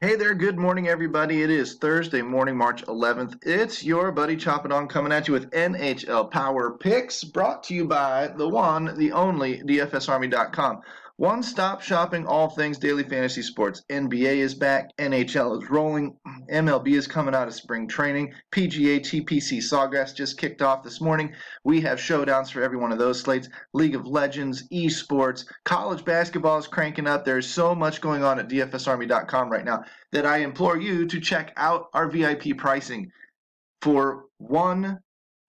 Hey there, good morning, everybody. It is Thursday morning, March 11th. It's your buddy Chopping On coming at you with NHL Power Picks, brought to you by the one, the only DFSArmy.com. One-stop shopping, all things daily fantasy sports. NBA is back, NHL is rolling, MLB is coming out of spring training, PGA TPC Sawgrass just kicked off this morning. We have showdowns for every one of those slates. League of Legends, esports, college basketball is cranking up. There's so much going on at DFSArmy.com right now that I implore you to check out our VIP pricing. For one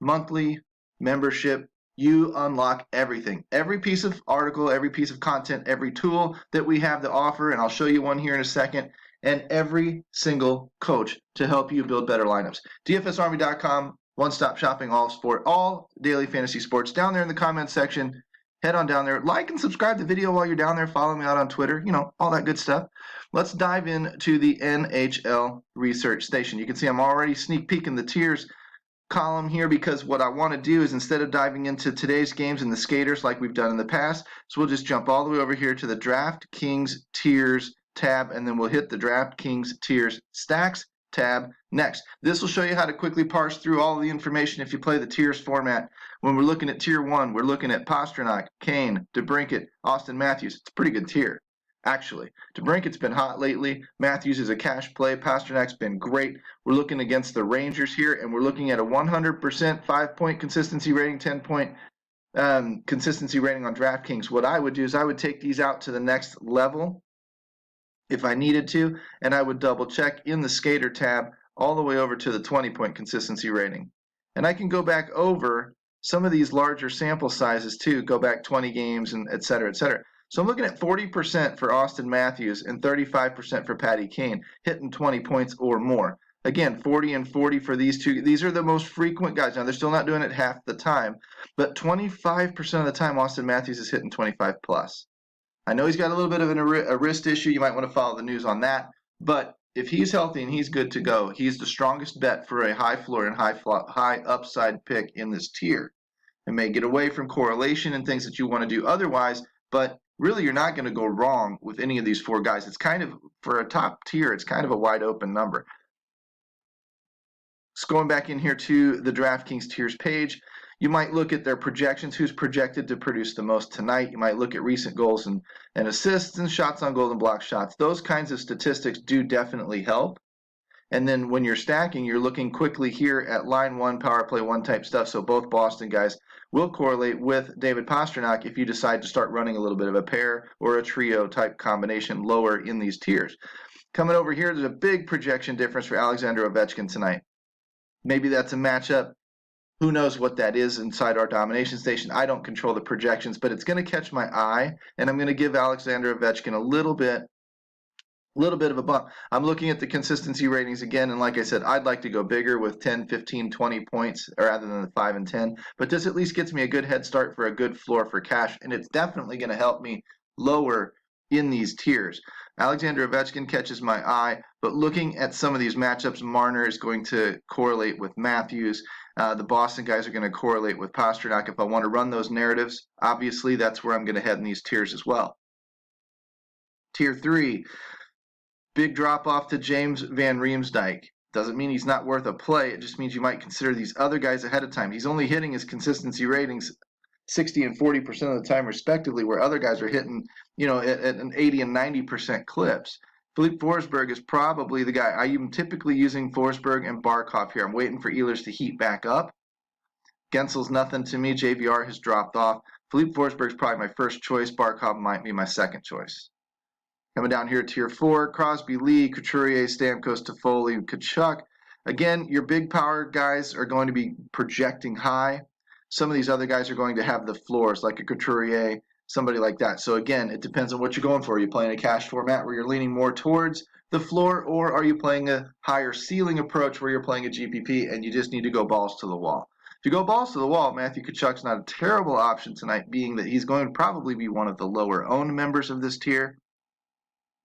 monthly membership, you unlock everything. Every piece of article, every piece of content, every tool that we have to offer, and I'll show you one here in a second, and every single coach to help you build better lineups. DFSArmy.com, one-stop shopping, all daily fantasy sports. Down there in the comments section, head on down there. Like and subscribe to the video while you're down there. Follow me out on Twitter, all that good stuff. Let's dive into the NHL research station. You can see I'm already sneak peeking the tiers column here because what I want to do is, instead of diving into today's games and the skaters like we've done in the past, so we'll just jump all the way over here to the Draftkings tiers tab, and then we'll hit the Draftkings tiers stacks tab next. This will show you how to quickly parse through all the information if you play the tiers format. When we're looking at tier 1, we're looking at Pastrnak, Kane, DeBrincat, Auston Matthews. It's a pretty good tier, actually. DeBrincat's been hot lately. Matthews is a cash play. Pasternak's been great. We're looking against the Rangers here, and we're looking at a 100% 5-point consistency rating, 10-point consistency rating on DraftKings. What I would do is I would take these out to the next level if I needed to, and I would double check in the skater tab all the way over to the 20-point consistency rating. And I can go back over some of these larger sample sizes too, go back 20 games and et cetera, et cetera. So I'm looking at 40% for Auston Matthews and 35% for Patty Kane, hitting 20 points or more. Again, 40 and 40 for these two. These are the most frequent guys. Now, they're still not doing it half the time, but 25% of the time, Auston Matthews is hitting 25 plus. I know he's got a little bit of a wrist issue. You might want to follow the news on that. But if he's healthy and he's good to go, he's the strongest bet for a high floor and high upside pick in this tier. It may get away from correlation and things that you want to do otherwise, but really you're not going to go wrong with any of these four guys. It's kind of, for a top tier, it's kind of a wide open number. So going back in here to the DraftKings tiers page, you might look at their projections, who's projected to produce the most tonight. You might look at recent goals and assists and shots on goal and block shots. Those kinds of statistics do definitely help. And then when you're stacking, you're looking quickly here at line 1, power play 1 type stuff. So both Boston guys will correlate with David Pastrnak if you decide to start running a little bit of a pair or a trio type combination lower in these tiers. Coming over here, there's a big projection difference for Alexander Ovechkin tonight. Maybe that's a matchup. Who knows what that is inside our domination station? I don't control the projections, but it's going to catch my eye, and I'm going to give Alexander Ovechkin a little bit of a bump. I'm looking at the consistency ratings again, and like I said, I'd like to go bigger with 10, 15, 20 points rather than the 5 and 10, but this at least gets me a good head start for a good floor for cash, and it's definitely going to help me lower in these tiers. Alexander Ovechkin catches my eye, but looking at some of these matchups, Marner is going to correlate with Matthews. The Boston guys are going to correlate with Pastrnak. If I want to run those narratives, obviously that's where I'm going to head in these tiers as well. Tier 3, big drop off to James Van Riemsdyk. Doesn't mean he's not worth a play. It just means you might consider these other guys ahead of time. He's only hitting his consistency ratings 60 and 40% of the time respectively, where other guys are hitting, at an 80 and 90% clips. Philippe Forsberg is probably the guy. I am typically using Forsberg and Barkov here. I'm waiting for Ehlers to heat back up. Gensel's nothing to me. JVR has dropped off. Philippe Forsberg is probably my first choice. Barkov might be my second choice. Coming down here, tier 4, Crosby, Lee, Couturier, Stamkos, Toffoli, Tkachuk. Again, your big power guys are going to be projecting high. Some of these other guys are going to have the floors, like a Couturier, somebody like that. So again, it depends on what you're going for. Are you playing a cash format where you're leaning more towards the floor, or are you playing a higher ceiling approach where you're playing a GPP and you just need to go balls to the wall? If you go balls to the wall, Matthew Tkachuk's not a terrible option tonight, being that he's going to probably be one of the lower owned members of this tier.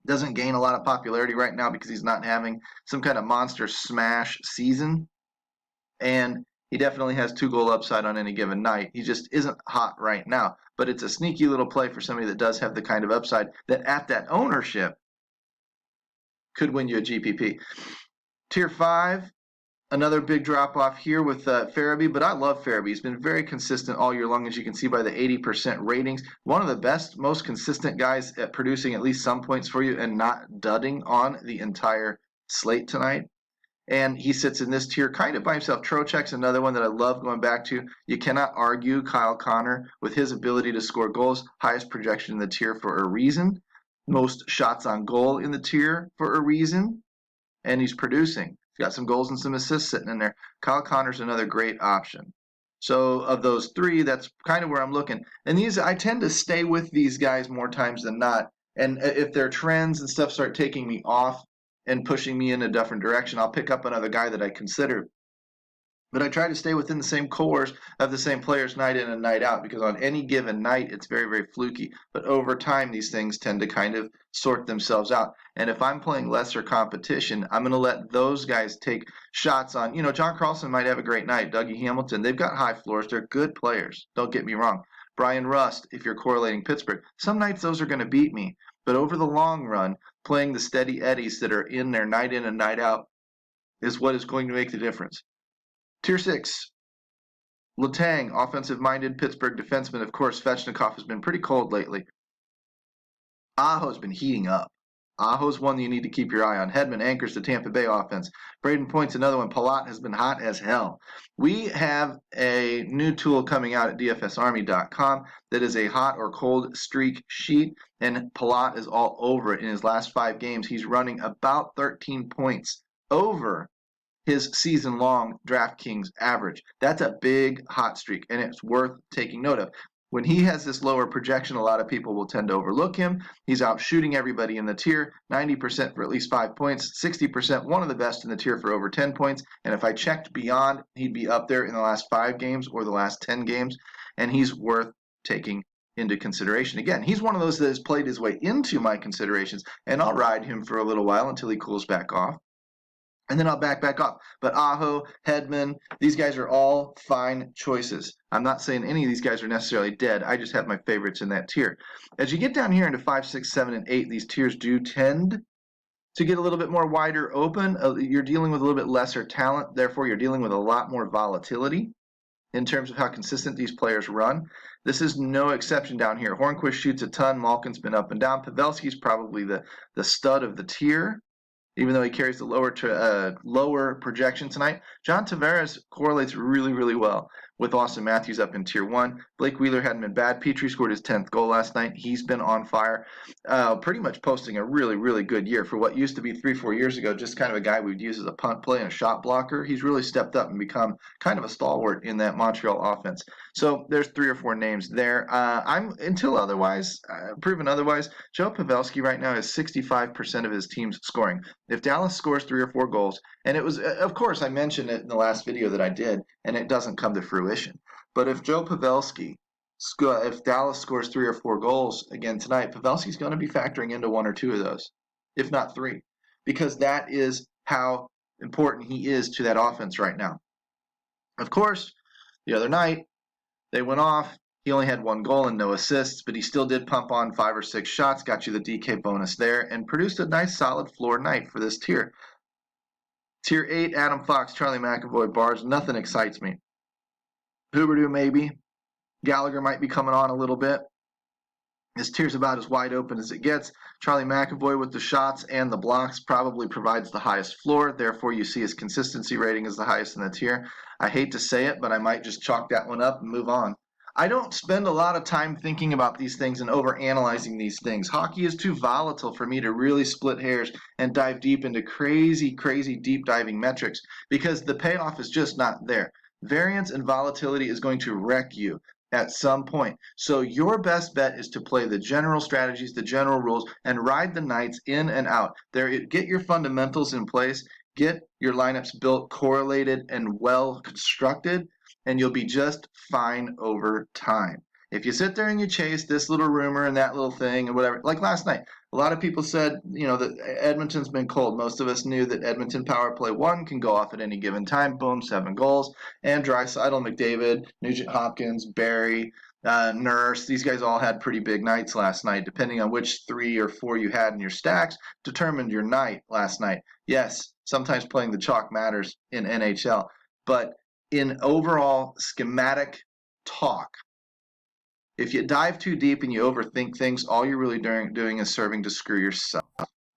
Doesn't gain a lot of popularity right now because he's not having some kind of monster smash season. And he definitely has 2-goal upside on any given night. He just isn't hot right now. But it's a sneaky little play for somebody that does have the kind of upside that at that ownership could win you a GPP. Tier 5, another big drop-off here with Farabee, but I love Farabee. He's been very consistent all year long, as you can see by the 80% ratings. One of the best, most consistent guys at producing at least some points for you and not dudding on the entire slate tonight. And he sits in this tier kind of by himself. Trocheck's another one that I love going back to. You cannot argue Kyle Connor with his ability to score goals. Highest projection in the tier for a reason. Most shots on goal in the tier for a reason. And he's producing. He's got some goals and some assists sitting in there. Kyle Connor's another great option. So of those three, that's kind of where I'm looking. And these, I tend to stay with these guys more times than not. And if their trends and stuff start taking me off and pushing me in a different direction, I'll pick up another guy that I consider. But I try to stay within the same cores of the same players night in and night out, because on any given night, it's very, very fluky. But over time, these things tend to kind of sort themselves out. And if I'm playing lesser competition, I'm going to let those guys take shots on, John Carlson might have a great night. Dougie Hamilton, they've got high floors. They're good players. Don't get me wrong. Brian Rust, if you're correlating Pittsburgh, some nights those are going to beat me. But over the long run, playing the steady eddies that are in there night in and night out is what is going to make the difference. Tier 6, Letang, offensive-minded Pittsburgh defenseman. Of course, Svechnikov has been pretty cold lately. Aho's been heating up. Aho's one that you need to keep your eye on. Hedman anchors the Tampa Bay offense. Braden Point's another one. Palat has been hot as hell. We have a new tool coming out at DFSArmy.com that is a hot or cold streak sheet, and Palat is all over it. In his last 5 games, he's running about 13 points over his season-long Draftkings average. That's a big hot streak, and it's worth taking note of. When he has this lower projection, a lot of people will tend to overlook him. He's out shooting everybody in the tier, 90% for at least 5 points, 60%, one of the best in the tier for over 10 points. And if I checked beyond, he'd be up there in the last 5 games or the last 10 games, and he's worth taking into consideration. Again, he's one of those that has played his way into my considerations, and I'll ride him for a little while until he cools back off. And then I'll back off. But Aho, Hedman, these guys are all fine choices. I'm not saying any of these guys are necessarily dead. I just have my favorites in that tier. As you get down here into 5, 6, 7, and 8, these tiers do tend to get a little bit more wider open. You're dealing with a little bit lesser talent. Therefore, you're dealing with a lot more volatility in terms of how consistent these players run. This is no exception down here. Hornquist shoots a ton. Malkin's been up and down. Pavelski's probably the stud of the tier, even though he carries the lower projection tonight. John Tavares correlates really, really well with Auston Matthews up in Tier 1. Blake Wheeler hadn't been bad. Petrie scored his 10th goal last night. He's been on fire, pretty much posting a really, really good year for what used to be 3-4 years ago, just kind of a guy we'd use as a punt play and a shot blocker. He's really stepped up and become kind of a stalwart in that Montreal offense. So there's 3 or 4 names there. Until otherwise, proven otherwise, Joe Pavelski right now is 65% of his team's scoring. If Dallas scores 3 or 4 goals, and it was, of course, I mentioned it in the last video that I did, and it doesn't come to fruition. But if Joe Pavelski, if Dallas scores 3 or 4 goals again tonight, Pavelski's going to be factoring into 1 or 2 of those, if not 3, because that is how important he is to that offense right now. Of course, the other night, they went off. He only had 1 goal and no assists, but he still did pump on 5 or 6 shots, got you the DK bonus there, and produced a nice solid floor night for this tier. Tier 8, Adam Fox, Charlie McAvoy, Bars, nothing excites me. Huberdeau maybe. Gallagher might be coming on a little bit. This tier's about as wide open as it gets. Charlie McAvoy with the shots and the blocks probably provides the highest floor. Therefore, you see his consistency rating is the highest in the tier. I hate to say it, but I might just chalk that one up and move on. I don't spend a lot of time thinking about these things and overanalyzing these things. Hockey is too volatile for me to really split hairs and dive deep into crazy, crazy deep diving metrics because the payoff is just not there. Variance and volatility is going to wreck you at some point. So your best bet is to play the general strategies, the general rules, and ride the nights in and out. Get your fundamentals in place, get your lineups built, correlated, and well constructed, and you'll be just fine over time. If you sit there and you chase this little rumor and that little thing and whatever, like last night, a lot of people said, that Edmonton's been cold. Most of us knew that Edmonton power play 1 can go off at any given time. Boom, 7 goals. And Draisaitl, McDavid, Nugent Hopkins, Barry, Nurse. These guys all had pretty big nights last night. Depending on which 3 or 4 you had in your stacks, determined your night last night. Yes, sometimes playing the chalk matters in NHL, but in overall schematic talk, if you dive too deep and you overthink things, all you're really doing is serving to screw yourself.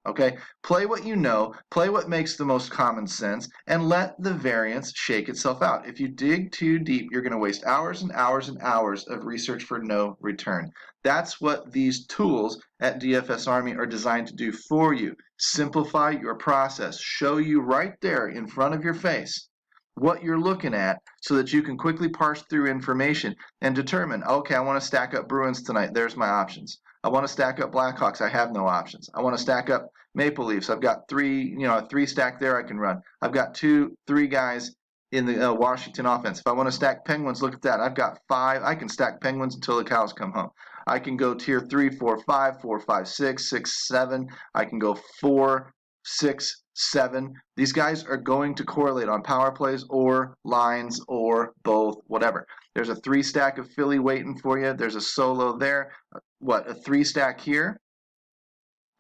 Okay, play what you know, play what makes the most common sense, and let the variance shake itself out. If you dig too deep, you're going to waste hours and hours and hours of research for no return. That's what these tools at DFS Army are designed to do for you. Simplify your process, show you right there in front of your face what you're looking at so that you can quickly parse through information and determine, okay, I want to stack up Bruins tonight. There's my options. I want to stack up Blackhawks. I have no options. I want to stack up Maple Leafs. I've got a 3 stack there I can run. I've got 3 guys in the Washington offense. If I want to stack Penguins, look at that. I've got 5. I can stack Penguins until the cows come home. I can go tier 3, 4, 5, 4, 5, 6, 6, 7. I can go 4, 6, 7. These guys are going to correlate on power plays or lines or both, whatever. There's a 3 stack of Philly waiting for you. There's a solo there. A 3 stack here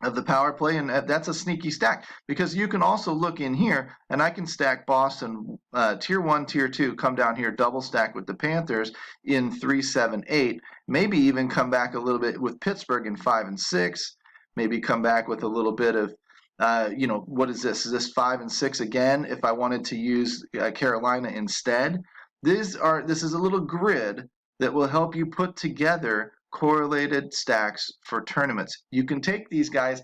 of the power play, and that's a sneaky stack because you can also look in here and I can stack Boston tier 1, tier 2, come down here, double stack with the Panthers in 3, 7, 8, maybe even come back a little bit with Pittsburgh in 5 and 6, maybe come back with a little bit of what is this? Is this 5 and 6 again? If I wanted to use Carolina instead, this is a little grid that will help you put together correlated stacks for tournaments. You can take these guys,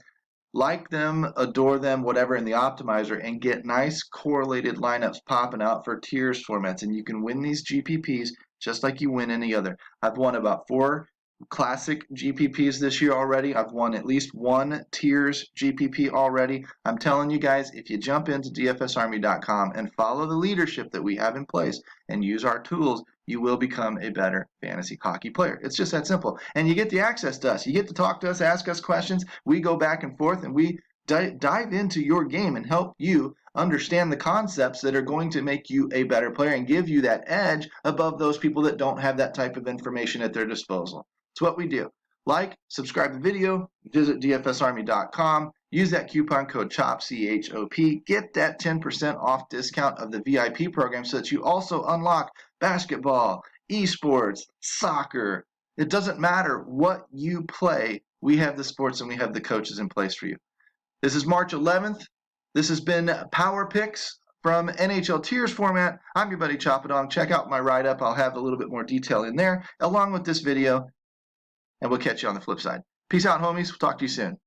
like them, adore them, whatever, in the optimizer and get nice correlated lineups popping out for tiers formats, and you can win these GPPs just like you win any other. I've won about 4 classic GPPs this year already. I've won at least 1 tiers GPP already. I'm telling you guys, if you jump into DFSArmy.com and follow the leadership that we have in place and use our tools, you will become a better fantasy hockey player. It's just that simple. And you get the access to us. You get to talk to us, ask us questions. We go back and forth and we dive into your game and help you understand the concepts that are going to make you a better player and give you that edge above those people that don't have that type of information at their disposal. It's what we do. Like, subscribe to the video, visit dfsarmy.com, use that coupon code CHOP, C-H-O-P, get that 10% off discount of the VIP program so that you also unlock basketball, esports, soccer. It doesn't matter what you play, we have the sports and we have the coaches in place for you. This is March 11th. This has been Power Picks from NHL Tiers format. I'm your buddy Chopadong. Check out my write-up. I'll have a little bit more detail in there along with this video, and we'll catch you on the flip side. Peace out, homies. We'll talk to you soon.